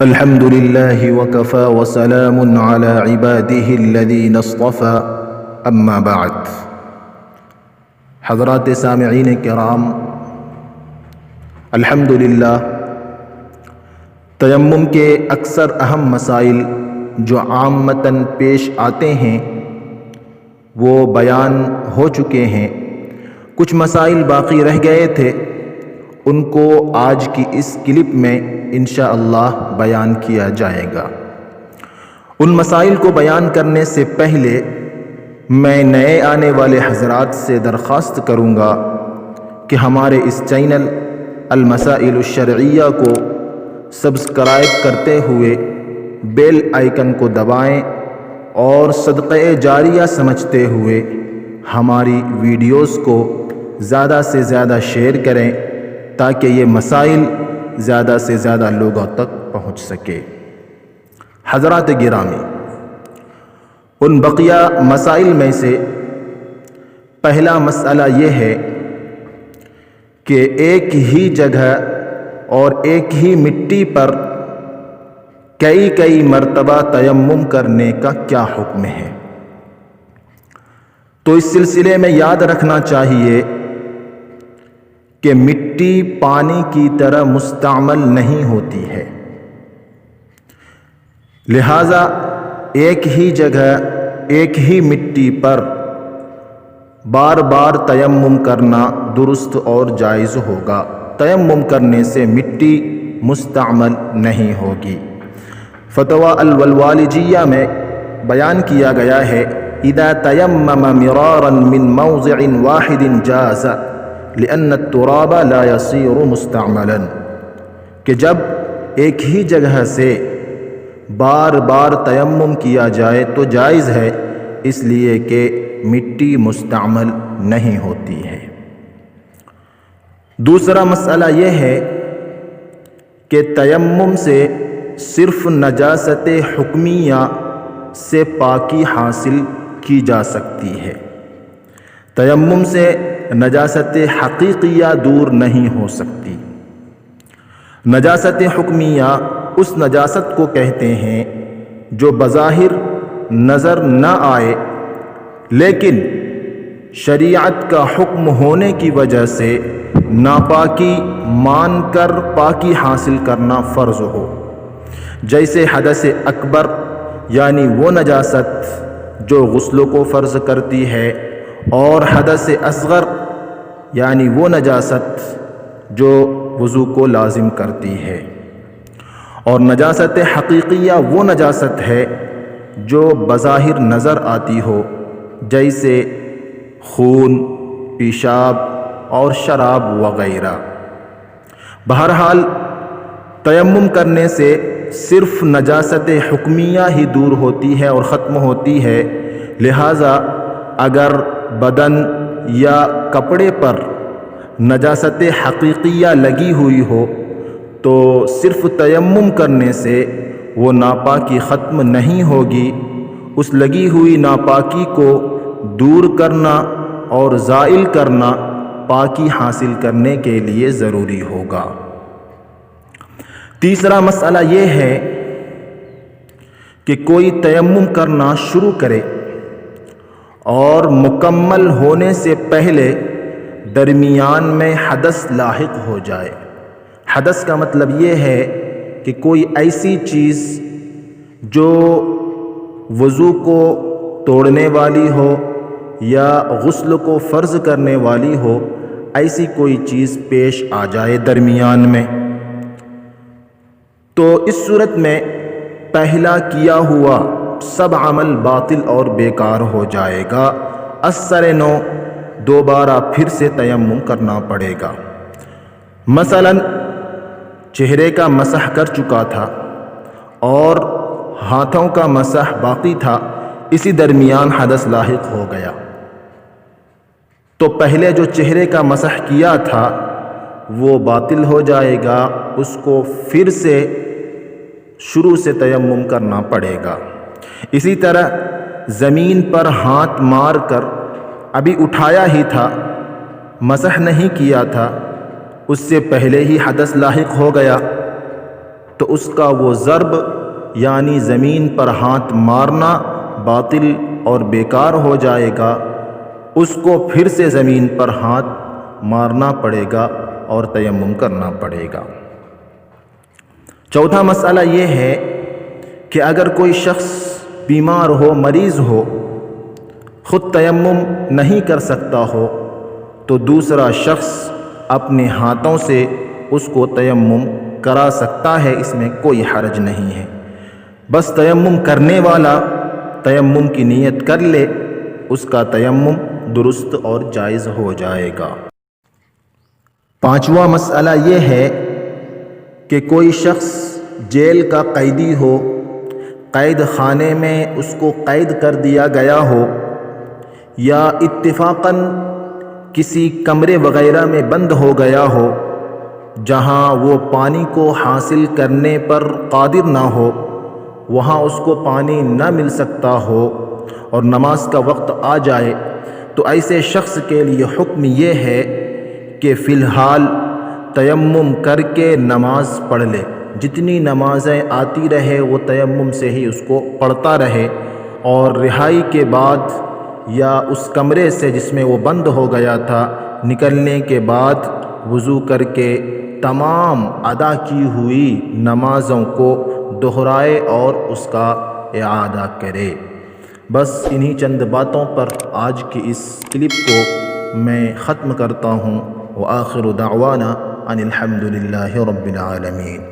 الحمد لله وكفى وسلام على عباده الذين اصطفى اما بعد۔ حضرات سامعین کرام، الحمدللہ تیمم کے اکثر اہم مسائل جو عامتاً پیش آتے ہیں وہ بیان ہو چکے ہیں۔ کچھ مسائل باقی رہ گئے تھے، ان کو آج کی اس کلپ میں انشاءاللہ بیان کیا جائے گا۔ ان مسائل کو بیان کرنے سے پہلے میں نئے آنے والے حضرات سے درخواست کروں گا کہ ہمارے اس چینل المسائل الشرعیہ کو سبسکرائب کرتے ہوئے بیل آئیکن کو دبائیں اور صدقہ جاریہ سمجھتے ہوئے ہماری ویڈیوز کو زیادہ سے زیادہ شیئر کریں تاکہ یہ مسائل زیادہ سے زیادہ لوگوں تک پہنچ سکے۔ حضرات گرامی، ان بقیہ مسائل میں سے پہلا مسئلہ یہ ہے کہ ایک ہی جگہ اور ایک ہی مٹی پر کئی مرتبہ تیمم کرنے کا کیا حکم ہے۔ تو اس سلسلے میں یاد رکھنا چاہیے کہ مٹی پانی کی طرح مستعمل نہیں ہوتی ہے، لہذا ایک ہی جگہ ایک ہی مٹی پر بار بار تیمم کرنا درست اور جائز ہوگا۔ تیمم کرنے سے مٹی مستعمل نہیں ہوگی۔ فتویٰ الولوالجیہ میں بیان کیا گیا ہے، اذا تیمم مرارا من موضع واحد جاز لأن التراب لا يصير مستعملا، کہ جب ایک ہی جگہ سے بار بار تیمم کیا جائے تو جائز ہے، اس لیے کہ مٹی مستعمل نہیں ہوتی ہے۔ دوسرا مسئلہ یہ ہے کہ تیمم سے صرف نجاست حکمیہ سے پاکی حاصل کی جا سکتی ہے، تیمم سے نجاست حقیقیہ دور نہیں ہو سکتی۔ نجاست حکمیہ اس نجاست کو کہتے ہیں جو بظاہر نظر نہ آئے لیکن شریعت کا حکم ہونے کی وجہ سے ناپاکی مان کر پاکی حاصل کرنا فرض ہو، جیسے حدث اکبر یعنی وہ نجاست جو غسل کو فرض کرتی ہے، اور حدث اصغر یعنی وہ نجاست جو وضو کو لازم کرتی ہے، اور نجاست حقیقیہ وہ نجاست ہے جو بظاہر نظر آتی ہو، جیسے خون، پیشاب اور شراب وغیرہ۔ بہرحال تیمم کرنے سے صرف نجاست حکمیہ ہی دور ہوتی ہے اور ختم ہوتی ہے، لہذا اگر بدن یا کپڑے پر نجاست حقیقیہ لگی ہوئی ہو تو صرف تیمم کرنے سے وہ ناپاکی ختم نہیں ہوگی، اس لگی ہوئی ناپاکی کو دور کرنا اور زائل کرنا پاکی حاصل کرنے کے لیے ضروری ہوگا۔ تیسرا مسئلہ یہ ہے کہ کوئی تیمم کرنا شروع کرے اور مکمل ہونے سے پہلے درمیان میں حدث لاحق ہو جائے۔ حدث کا مطلب یہ ہے کہ کوئی ایسی چیز جو وضو کو توڑنے والی ہو یا غسل کو فرض کرنے والی ہو، ایسی کوئی چیز پیش آ جائے درمیان میں، تو اس صورت میں پہلا کیا ہوا سب عمل باطل اور بیکار ہو جائے گا، اثر نو دوبارہ پھر سے تیمم کرنا پڑے گا۔ مثلا چہرے کا مسح کر چکا تھا اور ہاتھوں کا مسح باقی تھا، اسی درمیان حدث لاحق ہو گیا، تو پہلے جو چہرے کا مسح کیا تھا وہ باطل ہو جائے گا، اس کو پھر سے شروع سے تیمم کرنا پڑے گا۔ اسی طرح زمین پر ہاتھ مار کر ابھی اٹھایا ہی تھا، مسح نہیں کیا تھا، اس سے پہلے ہی حدث لاحق ہو گیا، تو اس کا وہ ضرب یعنی زمین پر ہاتھ مارنا باطل اور بیکار ہو جائے گا، اس کو پھر سے زمین پر ہاتھ مارنا پڑے گا اور تیمم کرنا پڑے گا۔ چوتھا مسئلہ یہ ہے کہ اگر کوئی شخص بیمار ہو، مریض ہو، خود تیمم نہیں کر سکتا ہو تو دوسرا شخص اپنے ہاتھوں سے اس کو تیمم کرا سکتا ہے، اس میں کوئی حرج نہیں ہے۔ بس تیمم کرنے والا تیمم کی نیت کر لے، اس کا تیمم درست اور جائز ہو جائے گا۔ پانچواں مسئلہ یہ ہے کہ کوئی شخص جیل کا قیدی ہو، قید خانے میں اس کو قید کر دیا گیا ہو، یا اتفاقاً کسی کمرے وغیرہ میں بند ہو گیا ہو جہاں وہ پانی کو حاصل کرنے پر قادر نہ ہو، وہاں اس کو پانی نہ مل سکتا ہو اور نماز کا وقت آ جائے، تو ایسے شخص کے لیے حکم یہ ہے کہ فی الحال تیمم کر کے نماز پڑھ لے، جتنی نمازیں آتی رہے وہ تیمم سے ہی اس کو پڑھتا رہے، اور رہائی کے بعد یا اس کمرے سے جس میں وہ بند ہو گیا تھا نکلنے کے بعد وضو کر کے تمام ادا کی ہوئی نمازوں کو دہرائے اور اس کا اعادہ کرے۔ بس انہی چند باتوں پر آج کی اس کلپ کو میں ختم کرتا ہوں۔ وآخر دعوانا ان الحمد للہ رب العالمین۔